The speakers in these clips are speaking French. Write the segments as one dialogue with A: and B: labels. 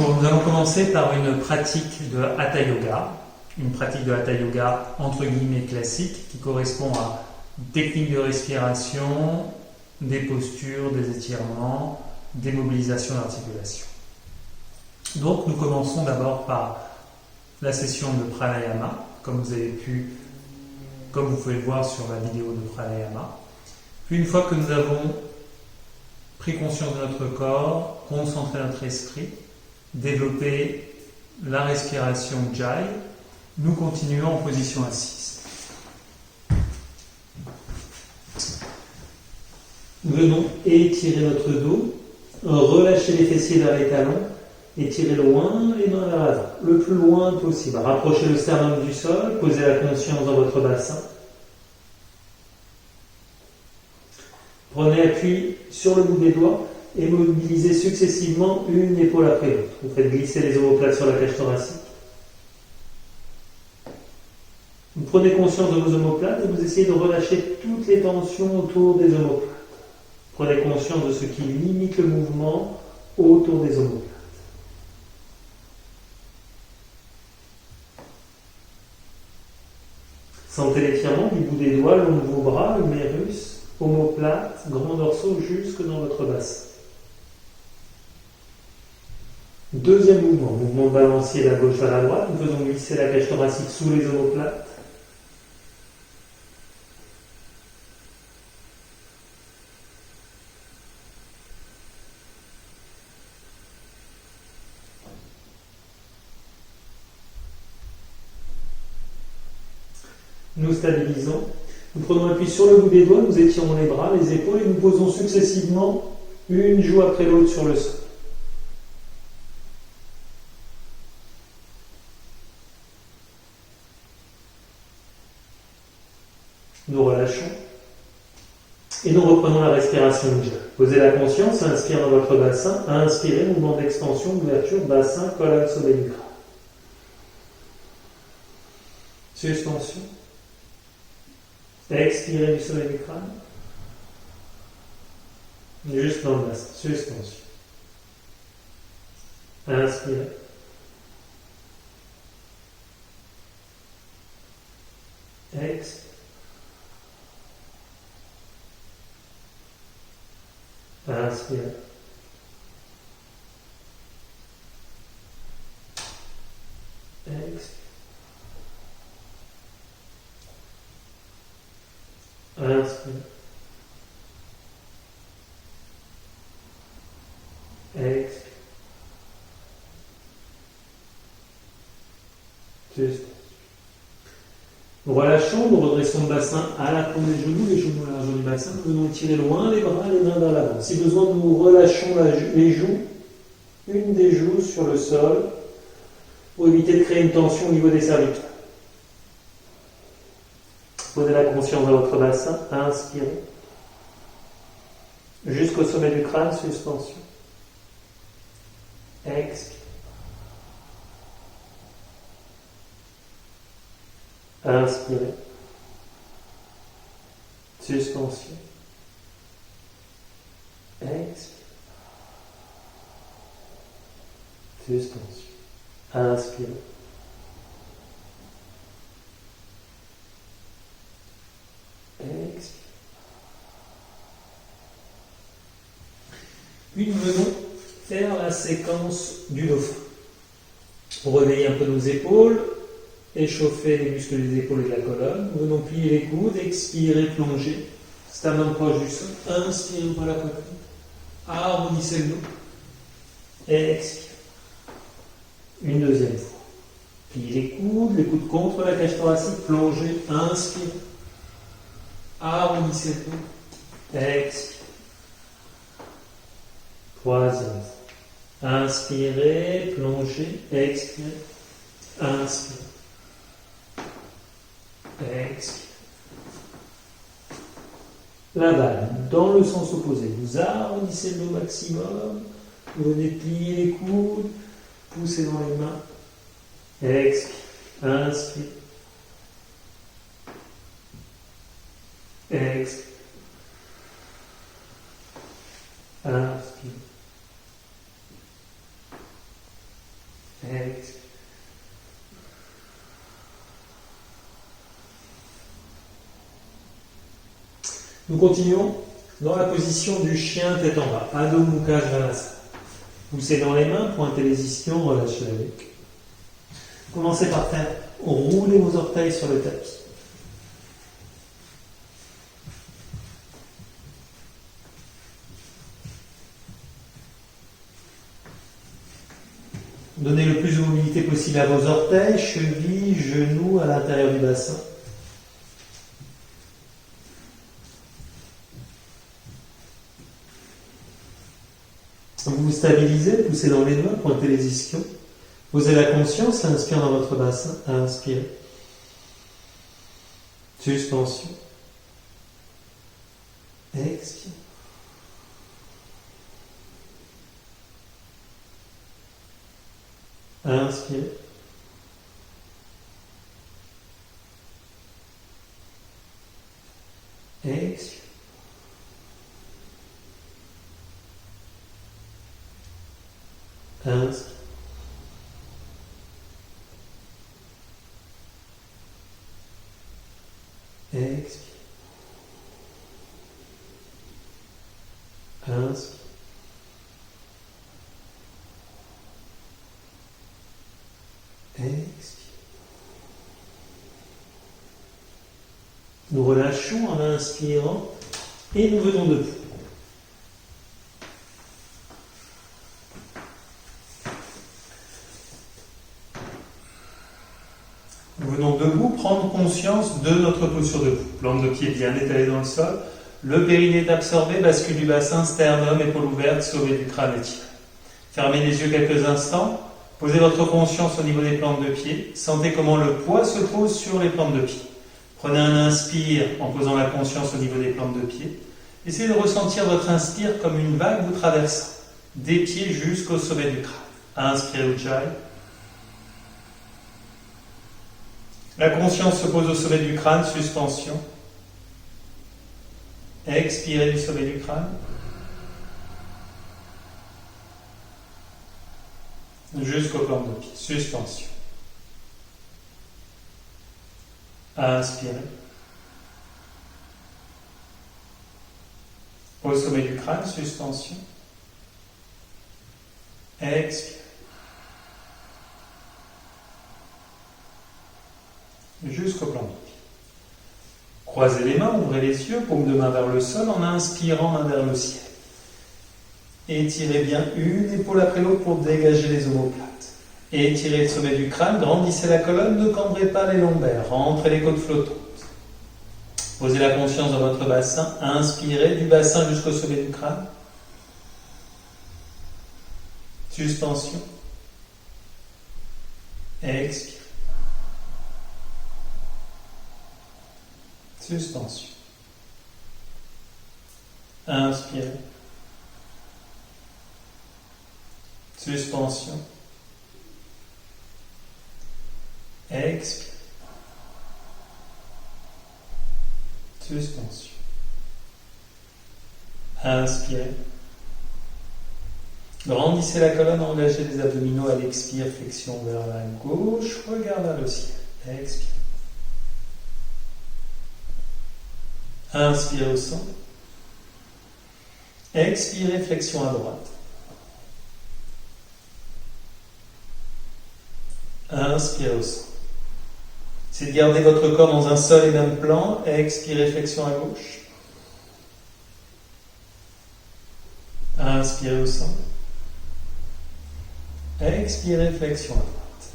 A: Bonjour, nous allons commencer par une pratique de Hatha Yoga, une pratique de Hatha Yoga entre guillemets classique qui correspond à une technique de respiration, des postures, des étirements, des mobilisations d'articulation. Donc nous commençons d'abord par la session de pranayama, comme vous pouvez le voir sur la vidéo de pranayama. Puis une fois que nous avons pris conscience de notre corps, concentré notre esprit, développer la respiration Jai, nous continuons en position assise. Nous venons étirer notre dos, relâcher les fessiers vers les talons, étirer loin les mains vers l'avant, le plus loin possible. Rapprochez le sternum du sol, posez la conscience dans votre bassin. Prenez appui sur le bout des doigts et mobilisez successivement une épaule après l'autre. Vous faites glisser les omoplates sur la cage thoracique. Vous prenez conscience de vos omoplates et vous essayez de relâcher toutes les tensions autour des omoplates. Prenez conscience de ce qui limite le mouvement autour des omoplates. Sentez l'étirement du bout des doigts, le long de vos bras, l'humérus, omoplate, grand dorsaux jusque dans votre bassin. Deuxième mouvement, mouvement balancier de la gauche vers la droite, nous faisons glisser la cage thoracique sous les omoplates. Nous stabilisons. Nous prenons appui sur le bout des doigts, nous étirons les bras, les épaules et nous posons successivement une joue après l'autre sur le sol. Nous relâchons et nous reprenons la respiration Jai. Posez la conscience, inspire dans votre bassin, inspirez, mouvement d'extension, d'ouverture, bassin, colonne, sommet du crâne. Suspension. Expirez du sommet du crâne. Juste dans le bassin. Suspension. Inspirez. Expirez. Inspirez. Expirez. Inspire. Expire. Juste. Nous relâchons, nous redressons le bassin à la pointe des genoux, les genoux à l'argent du bassin. Nous venons tirer loin les bras, les mains vers l'avant. Si besoin, nous relâchons les joues, une des joues sur le sol, pour éviter de créer une tension au niveau des cervicales. Posez la conscience dans votre bassin, inspirez. Jusqu'au sommet du crâne, suspension. Expire. Inspirez. Suspension. Expire. Suspension. Inspirez. Expire. Puis nous venons faire la séquence du dauphin. Pour réveiller un peu nos épaules, échauffer les muscles des épaules et de la colonne. Nous venons plier les coudes, expirer, plonger. Sternum proche du sol. Inspire, ouvre la poitrine. Arrondissez le dos. Expire. Une deuxième fois. Pliez les coudes contre la cage thoracique, plongez, inspire. Arrondissez le dos. Expire. Troisième fois. Inspirez, plongez, expirez. Inspire. Expire. La balle dans le sens opposé. Vous arrondissez le dos maximum. Vous venez plier les coudes. Poussez dans les mains. Expire. Inspire. Expire. Inspire. Expire. Nous continuons dans la position du chien tête en bas, Adho Mukha Svanasana. Poussez dans les mains, pointez les ischions, relâchez la nuque. Commencez par faire rouler vos orteils sur le tapis. Donnez le plus de mobilité possible à vos orteils, chevilles, genoux à l'intérieur du bassin. Vous vous stabilisez, poussez dans les mains, pointez les ischions. Posez la conscience, inspire dans votre bassin, inspirez. Suspension. Expire. Inspirez. Expire. Inspire. Expire. Inspire. Expire. Nous relâchons en inspirant et nous venons debout. Nous venons debout prendre conscience de notre posture debout. Plante de pied bien étalée dans le sol. Le périnée est absorbé, bascule du bassin, sternum, épaule ouverte, sommet du crâne étiré. Fermez les yeux quelques instants. Posez votre conscience au niveau des plantes de pied. Sentez comment le poids se pose sur les plantes de pied. Prenez un inspire en posant la conscience au niveau des plantes de pied. Essayez de ressentir votre inspire comme une vague vous traversant, des pieds jusqu'au sommet du crâne. Inspirez Ujjayi. La conscience se pose au sommet du crâne, suspension. Expirez du sommet du crâne. Jusqu'aux plantes de pied, suspension. Inspirez. Au sommet du crâne, suspension. Expirez. Jusqu'au plan de pied. Croisez les mains, ouvrez les yeux, paume de main vers le sol en inspirant, main vers le ciel. Étirez bien une épaule après l'autre pour dégager les omoplates. Étirez le sommet du crâne, grandissez la colonne, ne cambrez pas les lombaires, rentrez les côtes flottantes. Posez la conscience dans votre bassin, inspirez du bassin jusqu'au sommet du crâne. Suspension. Expire. Suspension. Inspirez. Suspension. Expire. Suspension. Inspirez. Grandissez la colonne, engagez les abdominaux à l'expire, flexion vers la gauche, regard vers le ciel. Expire. Inspirez au centre. Expirez, flexion à droite. Inspirez au centre. C'est de garder votre corps dans un seul et même plan. Expirez, flexion à gauche. Inspirez au centre. Expirez, flexion à droite.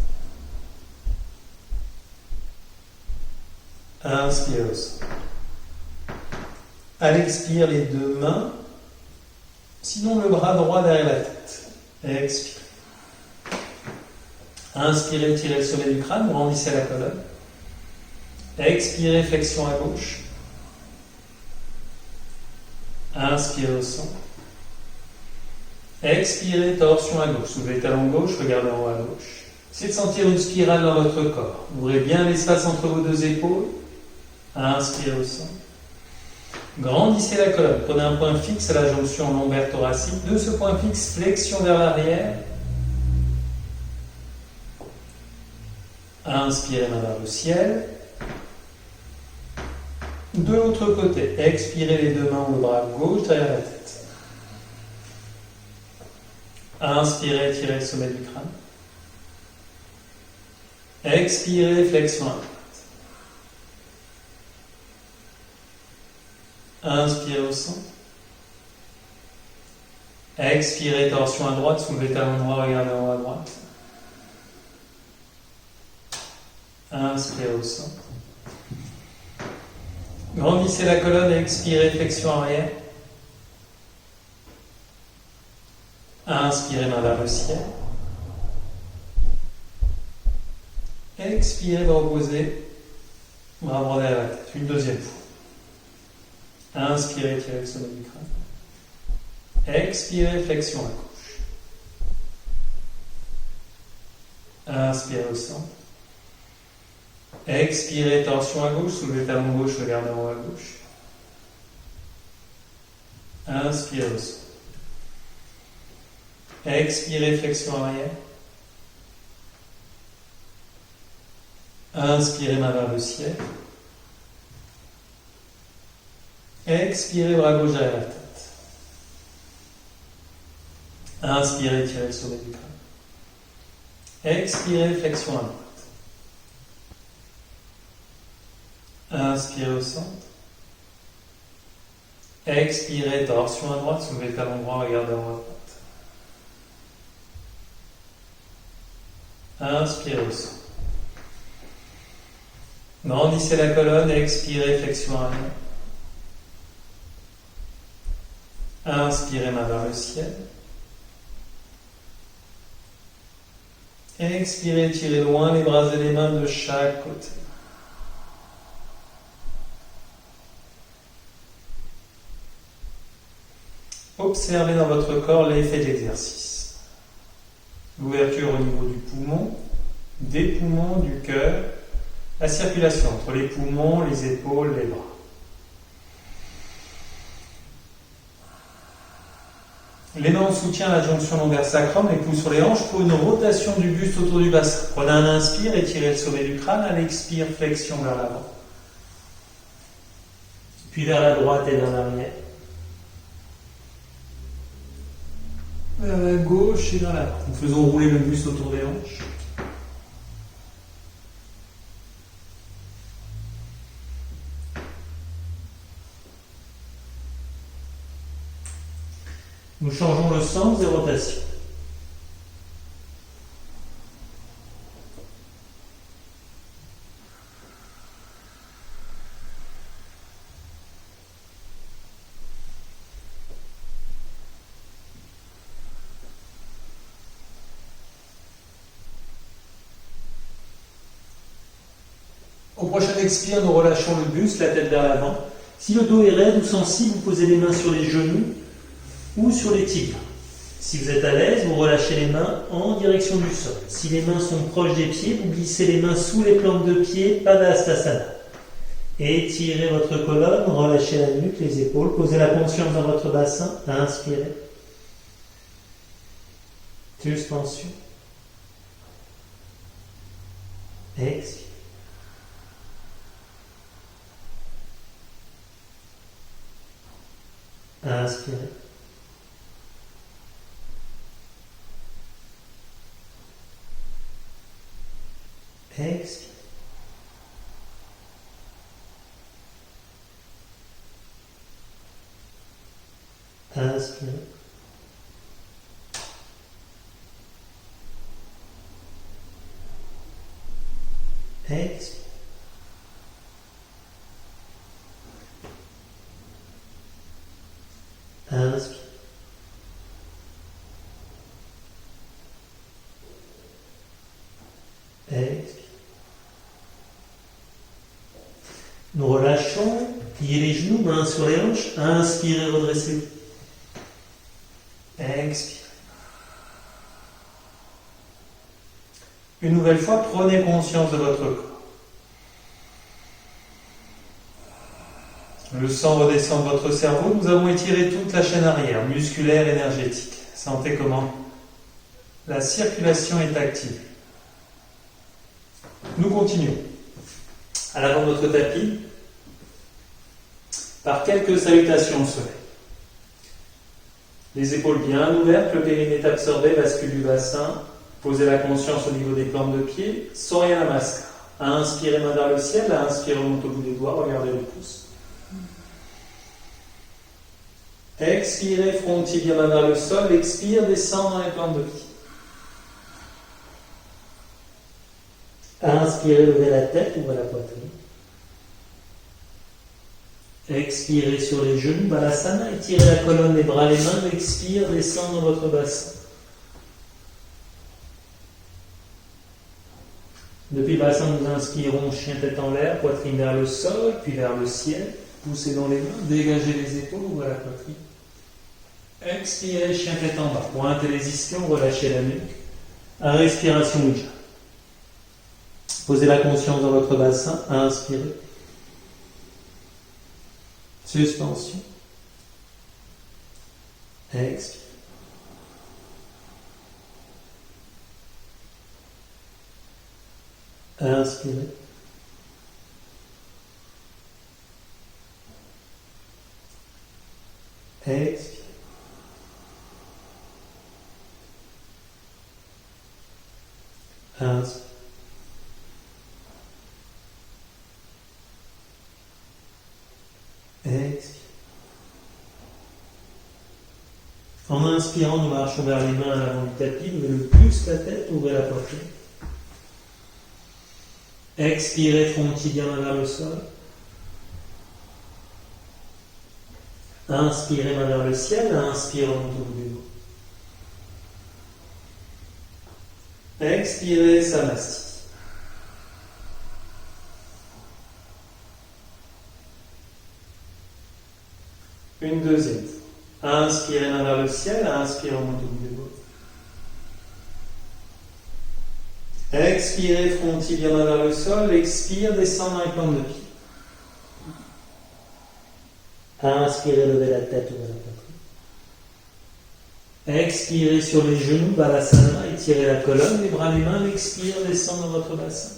A: Inspirez au centre. À l'expire, les deux mains. Sinon, le bras droit derrière la tête. Expirez. Inspirez, tirez le sommet du crâne, grandissez la colonne. Expirez, flexion à gauche. Inspirez au centre. Expirez, torsion à gauche. Soulevez les talons gauche, regardez en haut à gauche. Essayez de sentir une spirale dans votre corps. Ouvrez bien l'espace entre vos deux épaules. Inspirez au centre. Grandissez la colonne. Prenez un point fixe à la jonction lombaire thoracique. De ce point fixe, flexion vers l'arrière. Inspirez, main vers le ciel. De l'autre côté, expirez les deux mains ou le bras gauche derrière la tête. Inspirez, tirez le sommet du crâne. Expirez, flexion à droite. Inspirez au centre. Expirez, torsion à droite, soulevez talon droit, regardez en haut à droite. Inspirez au centre. Grandissez la colonne et expirez, flexion arrière. Inspirez, main vers le ciel. Expirez de reposer, bras droit derrière la tête. Une deuxième fois. Inspirez, tirez le sommet du crâne. Expirez, flexion à gauche. Inspirez au centre. Expirez, torsion à gauche, soulevez talon gauche, regardez en haut à gauche. Inspirez au centre. Expirez, flexion arrière. Inspirez, main vers le ciel. Expirez, bras gauche derrière la tête. Inspirez, tirez le sommet du crâne. Expirez, flexion à droite. Inspirez au centre. Expirez, torsion à droite, soulevez le talon droit, regardez en haut à droite. Inspirez au centre. Grandissez la colonne, expirez, flexion arrière. Inspirez, main vers le ciel. Expirez, tirez loin les bras et les mains de chaque côté. Observez dans votre corps l'effet de l'exercice. L'ouverture au niveau du poumon, des poumons, du cœur, la circulation entre les poumons, les épaules, les bras. Les mains en soutien à la jonction lombaire-sacrum, les pouces sur les hanches pour une rotation du buste autour du bassin. Prenez un inspire, étirez le sommet du crâne, à l'expire, flexion vers l'avant. Puis vers la droite et vers l'arrière. Vers la gauche et vers la droite. Nous faisons rouler le buste autour des hanches. Nous changeons le sens des rotations. Au prochain expire, nous relâchons le buste, la tête vers l'avant. Si le dos est raide ou sensible, vous posez les mains sur les genoux ou sur les tibias. Si vous êtes à l'aise, vous relâchez les mains en direction du sol. Si les mains sont proches des pieds, vous glissez les mains sous les plantes de pied, Padahastasana. Étirez votre colonne, relâchez la nuque, les épaules, posez la conscience dans votre bassin, inspirez. Suspension. Expire. Inspirez. Expire. Inspire. Expire. Inspire. Expire. Nous relâchons, pliez les genoux, mains sur les hanches, inspirez, redressez-vous. Expirez. Une nouvelle fois, prenez conscience de votre corps. Le sang redescend de votre cerveau, nous avons étiré toute la chaîne arrière, musculaire, énergétique. Sentez comment la circulation est active. Nous continuons. À l'avant de votre tapis, par quelques salutations au soleil. Les épaules bien ouvertes, le périnée absorbé, bascule du bassin. Posez la conscience au niveau des plantes de pied, souriez à la mascara. À inspirer, main vers le ciel, à inspirer, monte au bout des doigts, regardez le pouce. Expirez, front tibia, main vers le sol, expire, descend dans les plantes de pied. Inspirez, levez la tête, ouvrez la poitrine. Expirez sur les genoux, balasana, étirez la colonne, les bras, les mains, expire, descend dans votre bassin. Depuis le bassin, nous inspirons, chien tête en l'air, poitrine vers le sol, puis vers le ciel. Poussez dans les mains, dégagez les épaules, ouvrez la poitrine. Expirez, chien tête en bas. Pointez les ischions, relâchez la nuque. Respiration Ujjayi. Posez la conscience dans votre bassin, inspirez. Suspension. Expire. Inspirez. Expire. Inspire. Expire. En inspirant, nous marchons vers les mains à l'avant du tapis, levez le plus la tête, ouvrez la poitrine. Expirez, front tibia, main vers le sol. Inspirez, main vers le ciel, inspirez, monte au bout des doigts. Expirez, samasti. Une deuxième fois. Inspirez, main vers le ciel, inspirez, monte au bout des doigts. Expirez, front tibia, main vers le sol, expire, descend dans les plantes de pied. Inspirez, levez la tête, ouvrez la poitrine. Expirez sur les genoux, balasana, étirez la colonne, les bras, les mains, expire, descend dans votre bassin.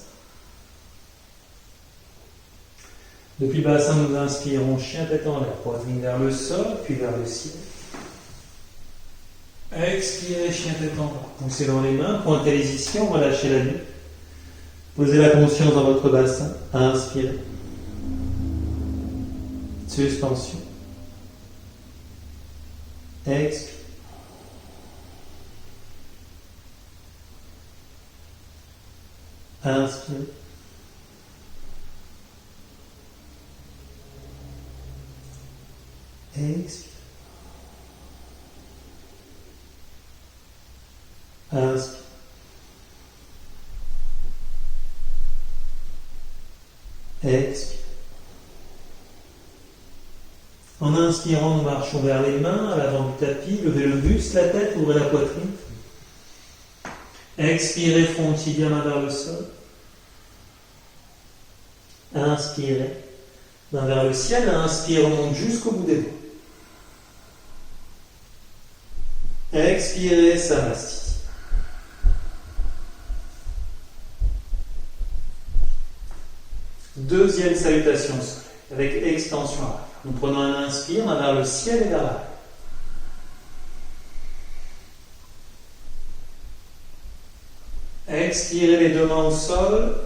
A: Depuis le bassin, nous inspirons, chien tête en l'air, poitrine vers le sol, puis vers le ciel. Expirez, chien tête en bas. Poussez dans les mains, pointez les ischions, relâchez la nuque. Posez la conscience dans votre bassin. Inspirez. Suspension. Expire. Inspirez. Expire. Inspire. Expire. En inspirant, nous marchons vers les mains, à l'avant du tapis, levez le buste, la tête, ouvrez la poitrine. Expirez, front tibia, main vers le sol. Inspirez, main vers le ciel, inspire, on monte jusqu'au bout des doigts. Expirez, samasti. Deuxième salutation au soleil, avec extension arrière. Nous prenons un inspire, main vers le ciel et vers l'arrière. Expirez les deux mains au sol,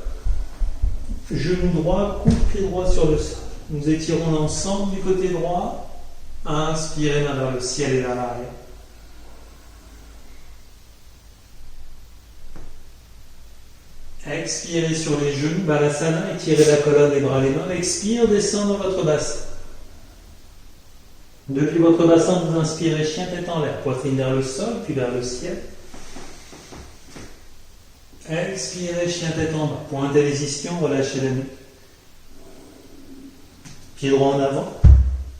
A: genou droit, coude pied droit sur le sol. Nous étirons l'ensemble du côté droit. Inspirez, main vers le ciel et vers l'arrière. Expirez sur les genoux, balasana, étirez la colonne, les bras, les mains. Expire, descend dans votre bassin. Depuis votre bassin, vous inspirez, chien tête en l'air, poitrine vers le sol, puis vers le ciel. Expirez, chien tête en bas. Pointez les ischions, relâchez la nuque. Pied droit en avant.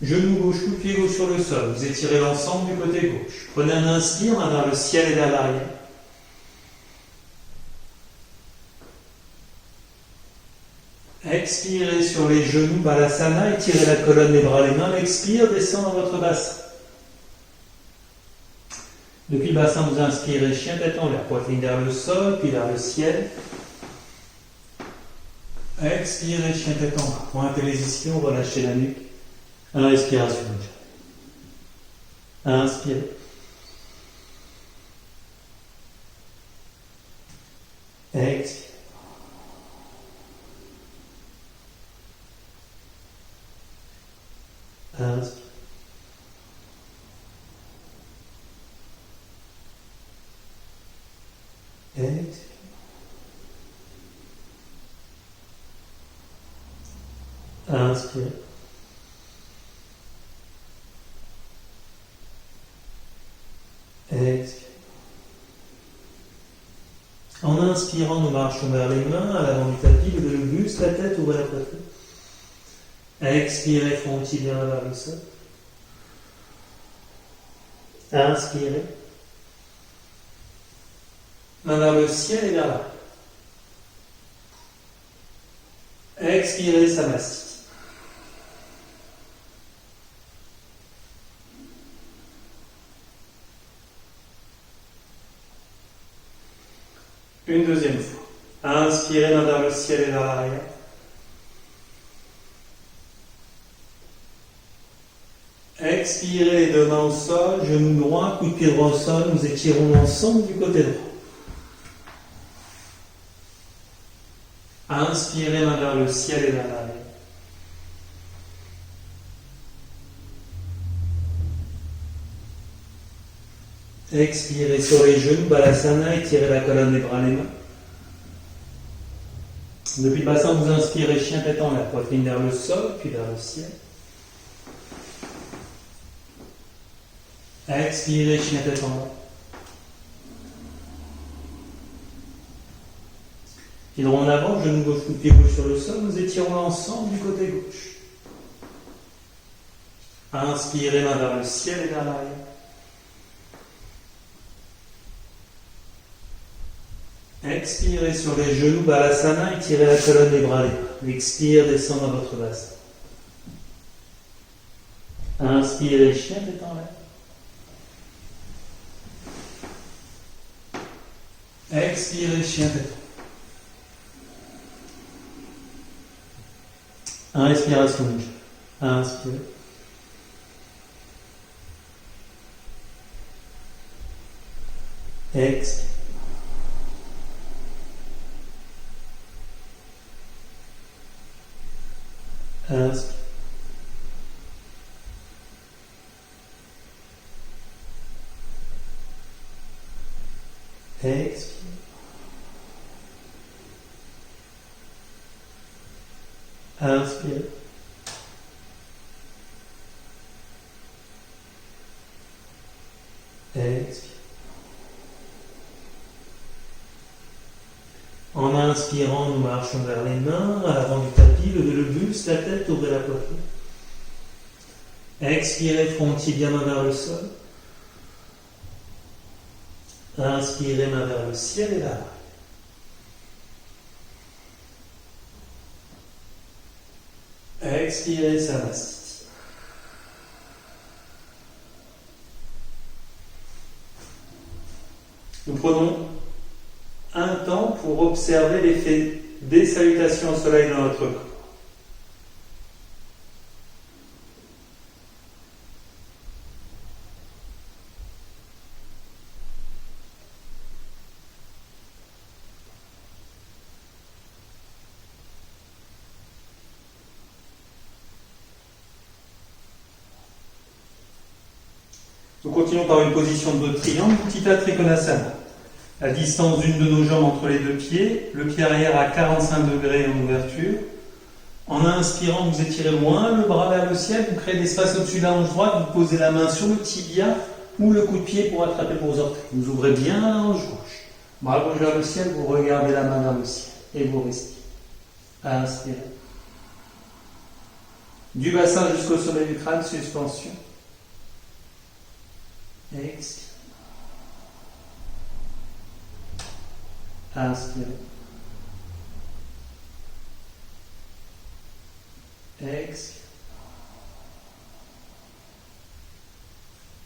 A: Genou gauche, coup de pied gauche sur le sol. Vous étirez l'ensemble du côté gauche. Prenez un inspire, main vers le ciel et vers l'arrière. Expirez sur les genoux, balasana, étirez la colonne, les bras, les mains. Expire, descend dans votre bassin. Depuis le bassin, vous inspirez, chien tête en l'air, poitrine vers le sol, puis vers le ciel. Expirez, chien tête en bas. Pointez les ischions, relâchez la nuque. Inspiration. Inspirez. Expirez. Inspirez. Expirez. Inspirez. Expirez. En inspirant, nous marchons vers les mains, à l'avant du tapis, le buste, la tête, ouvrez la poitrine. Expirez, front tibia vers le sol. Inspirez. Main vers le ciel et vers là. Expirez, Samasthiti. Une deuxième fois. Inspirez, main vers le ciel et vers l'arrière. Expirez, les deux mains au sol, genou droit, coup de pied droit au sol, nous étirons ensemble du côté droit. Inspirez, main vers le ciel et vers l'arrière. Expirez sur les genoux, Balasana, étirez la colonne des bras, les mains. Depuis le bassin, vous inspirez, chien tête en l'air, poitrine vers le sol, puis vers le ciel. Expirez, chien tête en bas. Pied droit en avant, genou gauche, coup de pied gauche sur le sol, nous étirons ensemble du côté gauche. Inspirez, main vers le ciel et vers l'arrière. Expirez sur les genoux, Balasana, étirez la colonne des bras, les mains. Expire, descend dans votre bassin. Inspirez, chien tête en l'air. Expirez, chien tête en bas. Inspiration. Inspirez. Expire. Inspire. Expire. Inspire. Expire. En inspirant, nous marchons vers les mains, à l'avant du tapis, levez le buste, la tête, ouvrez la poitrine. Expirez, front tibia, main vers le sol. Inspirez, main vers le ciel et là. Expirez, Samasthiti. Nous prenons un temps pour observer l'effet des salutations au soleil dans notre corps. Nous continuons par une position de triangle, Utthita Trikonasana. La distance d'une de nos jambes entre les deux pieds, le pied arrière à 45 degrés en ouverture. En inspirant, vous étirez loin le bras vers le ciel, vous créez l'espace au-dessus de la hanche droite, vous posez la main sur le tibia ou le coup de pied pour attraper vos orteils. Vous ouvrez bien la hanche gauche. Bras gauche vers le ciel, vous regardez la main vers le ciel et vous restez. Inspirez. Du bassin jusqu'au sommet du crâne, suspension. Expire. Inspirez. Expire.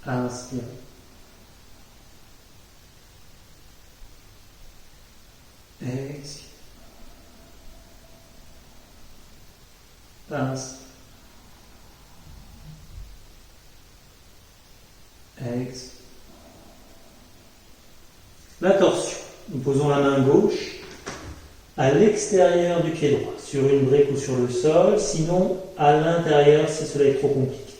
A: Inspirez. Expire. Inspire. Expire. La torsion. Nous posons la main gauche à l'extérieur du pied droit, sur une brique ou sur le sol, sinon à l'intérieur si cela est trop compliqué.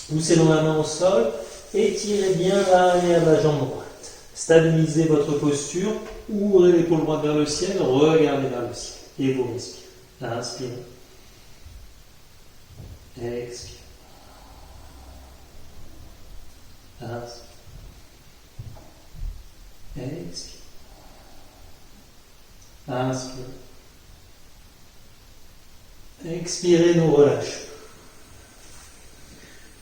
A: Poussez donc la main au sol, étirez bien l'arrière de la jambe droite. Stabilisez votre posture, ouvrez l'épaule droite vers le ciel, regardez vers le ciel et vous respirez. Inspirez. Expire. Inspire. Expire. Inspire. Expirez, nous relâchons.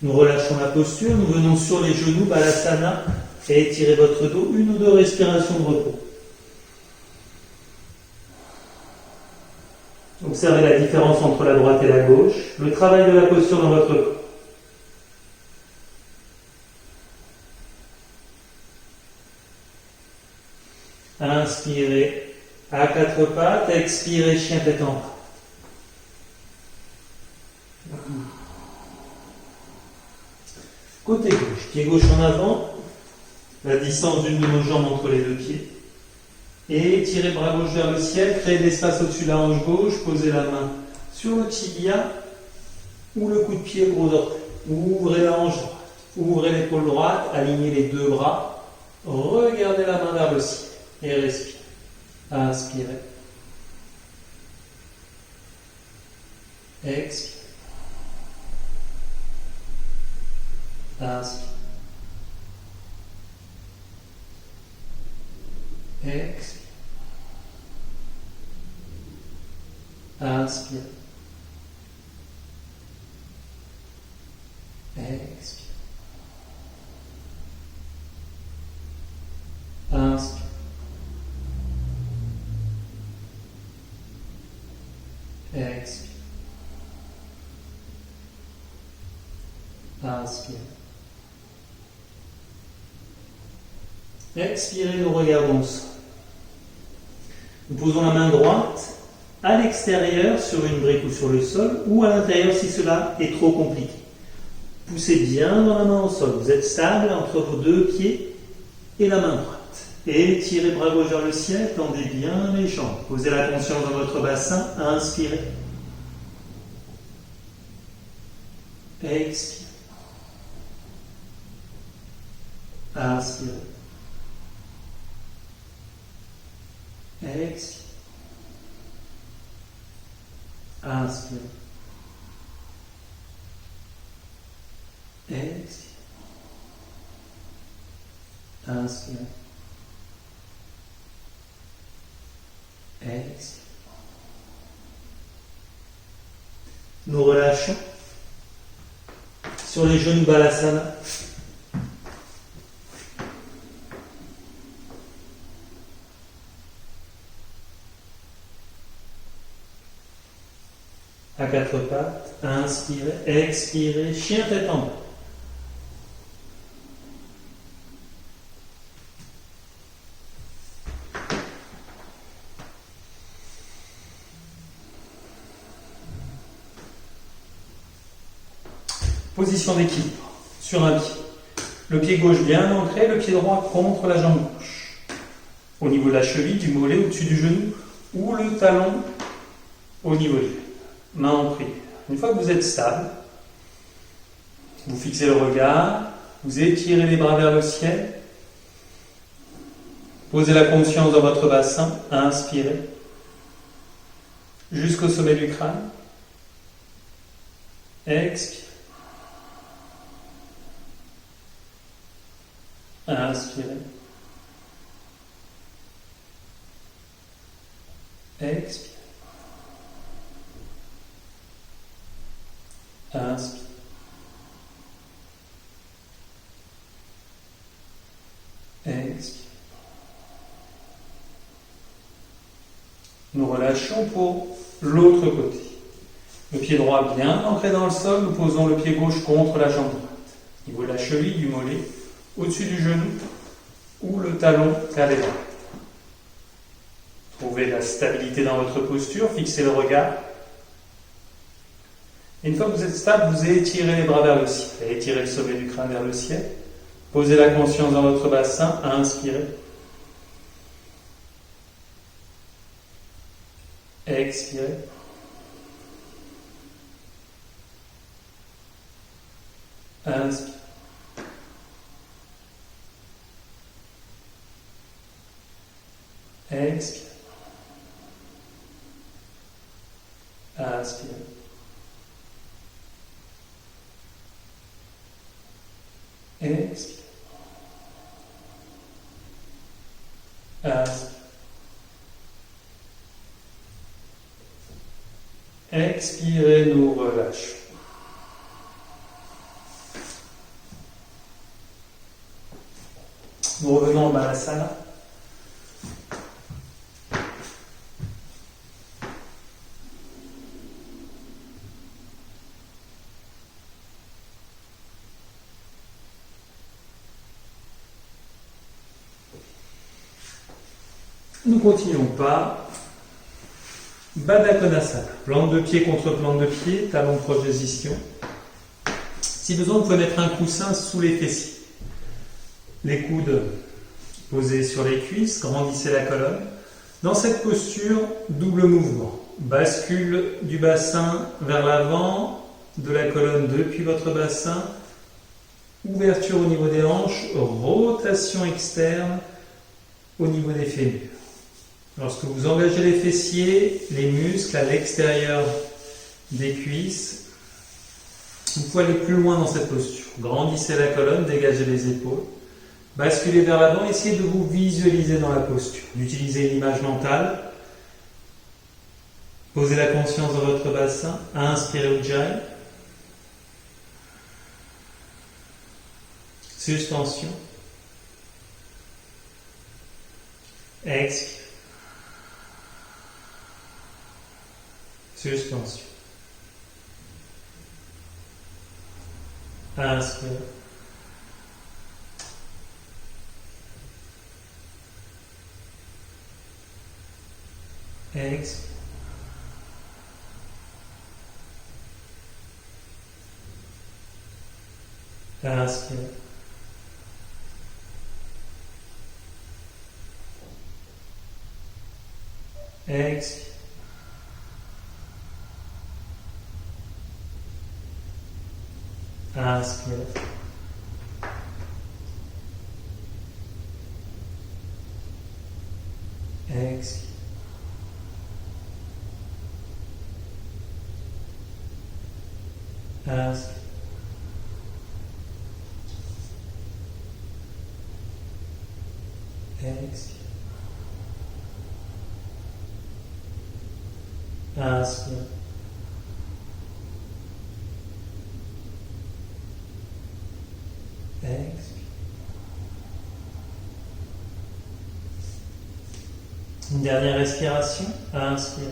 A: Nous relâchons la posture, nous venons sur les genoux, Balasana, et étirez votre dos, une ou deux respirations de repos. Observez la différence entre la droite et la gauche, le travail de la posture dans votre corps. Inspirez à quatre pattes, expirez, chien tête en bas. Côté gauche, pied gauche en avant, la distance d'une de nos jambes entre les deux pieds. Et étirez bras gauche vers le ciel, créez de l'espace au-dessus de la hanche gauche, posez la main sur le tibia ou le coup de pied gros orteil. Ouvrez la hanche droite, ouvrez l'épaule droite, alignez les deux bras, regardez la main vers le ciel et respirez. Inspirez. Expirez. Inspire. Expire. Inspire. Expire. Inspire. Expire. Inspire. Expirez, nous regardons au sol. Nous posons la main droite à l'extérieur sur une brique ou sur le sol, ou à l'intérieur si cela est trop compliqué. Poussez bien dans la main au sol. Vous êtes stable entre vos deux pieds et la main droite. Et tirez bras gauche vers le ciel, tendez bien les jambes. Posez la conscience dans votre bassin, inspirez. Expirez. Inspirez. Expire. Inspire. Expire. Inspire. Expire. Nous relâchons. Sur les genoux, Balasana. À quatre pattes, inspirez, expirez, chien tête en bas. Position d'équilibre, sur un pied. Le pied gauche bien ancré, le pied droit contre la jambe gauche. Au niveau de la cheville, du mollet au-dessus du genou, ou le talon au niveau du main en prière. Une fois que vous êtes stable, vous fixez le regard, vous étirez les bras vers le ciel, posez la conscience dans votre bassin, inspirez jusqu'au sommet du crâne, expirez, inspirez, expirez. Inspire. Expire. Nous relâchons pour l'autre côté. Le pied droit bien ancré dans le sol, nous posons le pied gauche contre la jambe droite. Au niveau de la cheville, du mollet, au-dessus du genou ou le talon vers les bras. Trouvez la stabilité dans votre posture, fixez le regard. Et une fois que vous êtes stable, vous étirez les bras vers le ciel. Étirez le sommet du crâne vers le ciel. Posez la conscience dans votre bassin. Inspirez. Expirez. Inspirez. Expirez. Inspirez. Expirez. Inspirez. Expirez, nous relâchons. Nous revenons en Balasana. Nous continuons pas. Baddha Konasana. Plante de pied contre plante de pied, talon proche des ischions. Si besoin, vous pouvez mettre un coussin sous les fessiers. Les coudes posés sur les cuisses, grandissez la colonne. Dans cette posture, double mouvement. Bascule du bassin vers l'avant, de la colonne depuis votre bassin. Ouverture au niveau des hanches, rotation externe au niveau des fémurs. Lorsque vous engagez les fessiers, les muscles à l'extérieur des cuisses, vous pouvez aller plus loin dans cette posture. Grandissez la colonne, dégagez les épaules, basculez vers l'avant, essayez de vous visualiser dans la posture, d'utiliser l'image mentale. Posez la conscience dans votre bassin, inspirez Ujjayi. Suspension. Expire. Suspension. Inspire. Expire. Inspire. Expire. Inspire. Expire. Inspire. Expire. Inspire. Expire. Une dernière respiration. Inspire.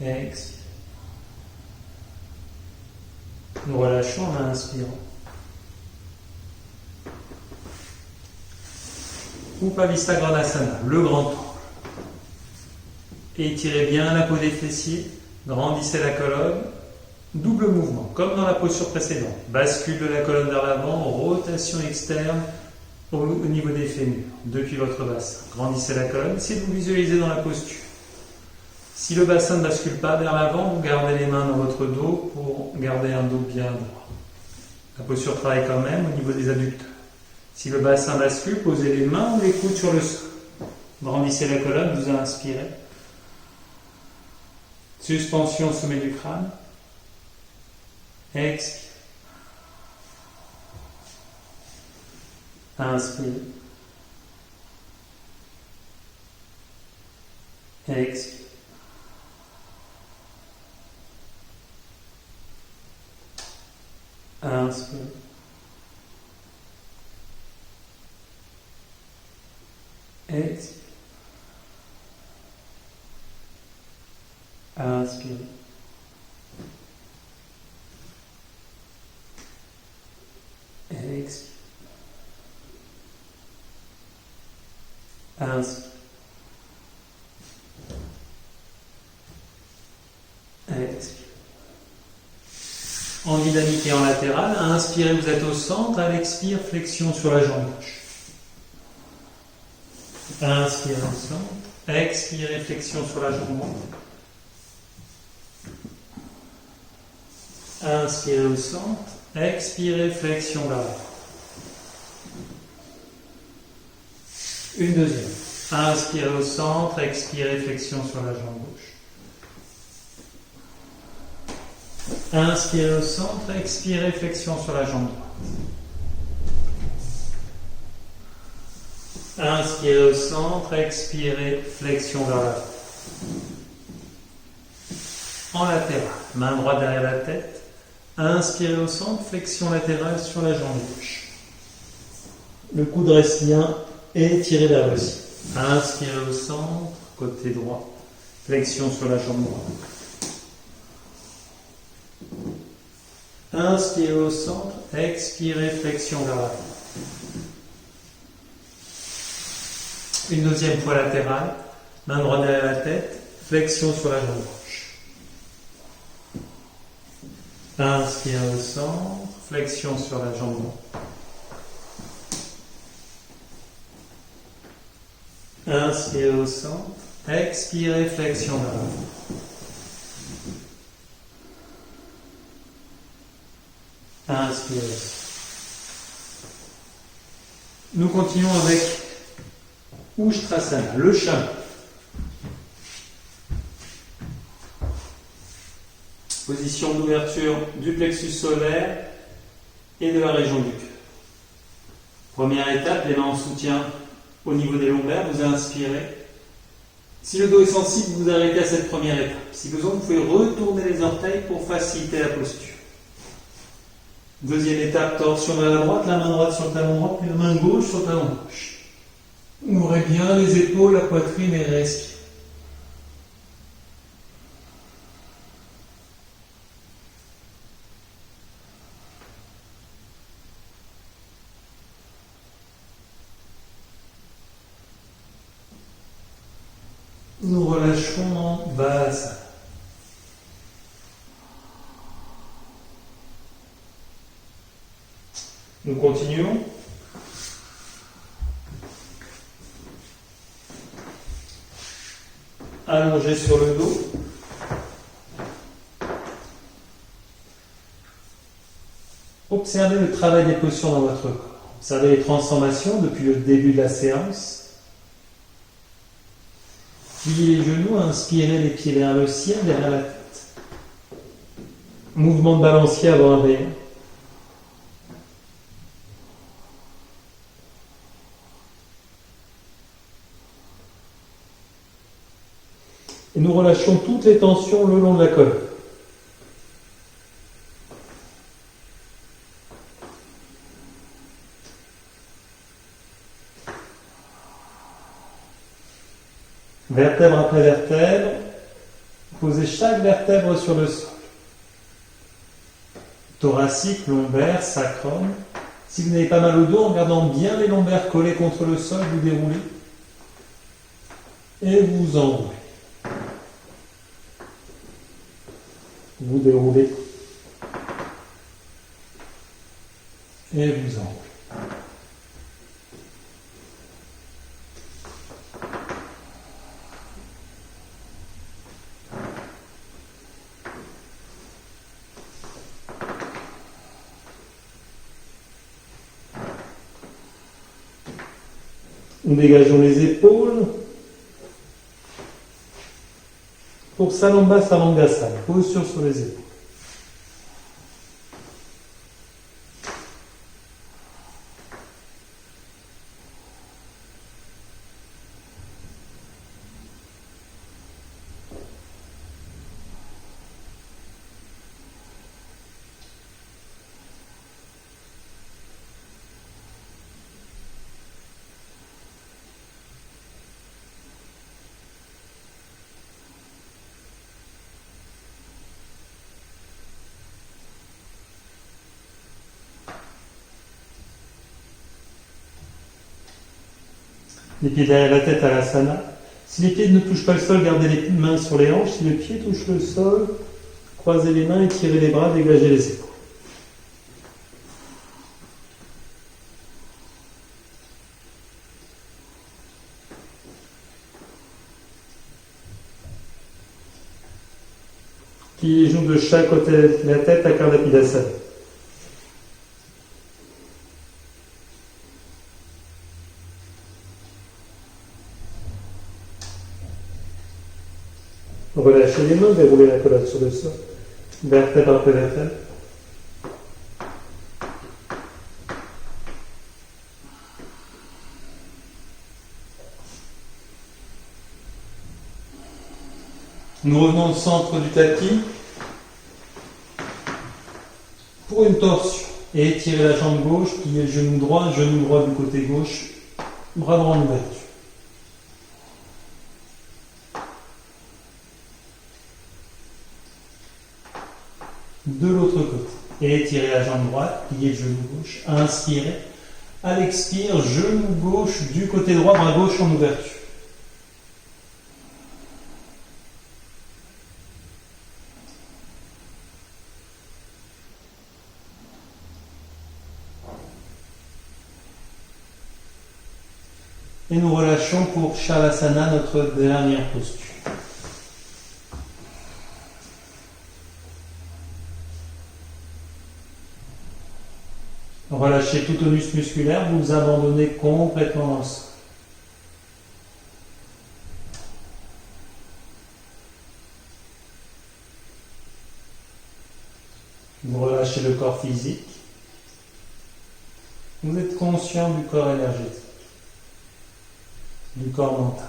A: Expire. Nous relâchons en inspirant. Upavistagranasana, le grand angle. Étirez bien la peau des fessiers, grandissez la colonne, double mouvement, comme dans la posture précédente. Bascule de la colonne vers l'avant, rotation externe au niveau des fémurs, depuis votre bassin. Grandissez la colonne, essayez de vous visualiser dans la posture. Si le bassin ne bascule pas vers l'avant, vous gardez les mains dans votre dos pour garder un dos bien droit. La posture travaille quand même au niveau des adducteurs. Si le bassin bascule, posez les mains ou les coudes sur le sol. Grandissez la colonne, vous inspirez. Suspension au sommet du crâne. Expire. Inspire. Expire. Inspire. Expire. Inspire. Expire. Inspire. en dynamique et en latéral. À inspirer, vous êtes au centre. À l'expire, flexion sur la jambe gauche. Inspirez au centre. Expirez, flexion sur la jambe droite. Inspirez au centre. Expirez, flexion vers l'avant. Une deuxième. Inspirez au centre. Expirez, flexion sur la jambe gauche. Inspirez au centre, expirez, flexion sur la jambe droite. Inspirez au centre, expirez, flexion vers l'avant. En latéral, main droite derrière la tête. Inspirez au centre, flexion latérale sur la jambe gauche. Le coude reste bien et tirez vers le ciel. Inspirez au centre, côté droit, flexion sur la jambe droite. Inspirez au centre, expirez, flexion vers l'avant. Une deuxième fois latérale, main droite derrière la tête, flexion sur la jambe gauche. Inspirez au centre, flexion sur la jambe droite. Inspirez au centre, expirez, flexion vers l'avant. Inspirez. Nous continuons avec Ushtrasana, le chat. Position d'ouverture du plexus solaire et de la région du cœur. Première étape, les mains en soutien au niveau des lombaires, vous inspirez. Si le dos est sensible, vous arrêtez à cette première étape. Si besoin, vous pouvez retourner les orteils pour faciliter la posture. Deuxième étape, torsion vers la droite, la main droite sur le talon droit, puis la main gauche sur le talon gauche. Ouvrez bien les épaules, la poitrine et respirez. Nous relâchons en bas. Nous continuons. Allongé sur le dos. Observez le travail des postures dans votre corps. Observez les transformations depuis le début de la séance. Pliez les genoux, inspirez les pieds vers le ciel, derrière la tête. Mouvement de balancier avant arrière. Et nous relâchons toutes les tensions le long de la colonne. Vertèbre après vertèbre, posez chaque vertèbre sur le sol. Thoracique, lombaire, sacrum. Si vous n'avez pas mal au dos, en gardant bien les lombaires collés contre le sol, vous déroulez et vous enroulez. Vous déroulez et vous enroulez. Nous dégageons les épaules. Pour Salamba Samangasana, posture sur les épaules. Les pieds derrière la tête à l'asana. Si les pieds ne touchent pas le sol, gardez les mains sur les hanches. Si le pied touche le sol, croisez les mains, étirez les bras, dégagez les épaules. Pliez les genoux de chaque côté de la tête à Kardapidasana. Relâchez les mains, déroulez la colonne sur le sol, vertèbre après vertèbre. Nous revenons au centre du tapis pour une torsion. Et étirez la jambe gauche, pliez le genou droit du côté gauche, bras droit en ouverture. De l'autre côté. Et étirez la jambe droite, pliez le genou gauche, inspirez. À l'expire, genou gauche du côté droit, bras gauche en ouverture. Et nous relâchons pour Shavasana, notre dernière posture. Relâchez tout tonus musculaire, vous vous abandonnez complètement dans le sol. Vous relâchez le corps physique. Vous êtes conscient du corps énergétique, du corps mental.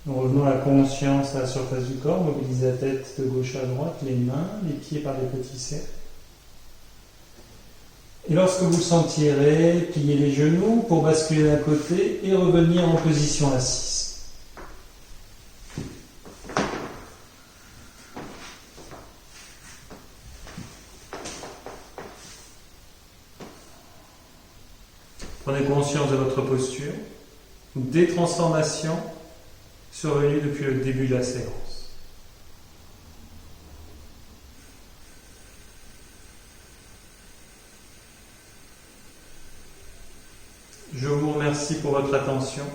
A: Nous revenons à la conscience à la surface du corps, mobilisez la tête de gauche à droite, les mains, les pieds par des petits cercles. Et lorsque vous le sentirez, pliez les genoux pour basculer d'un côté et revenir en position assise. Prenez conscience de votre posture, des transformations survenues depuis le début de la séance. Je vous remercie pour votre attention.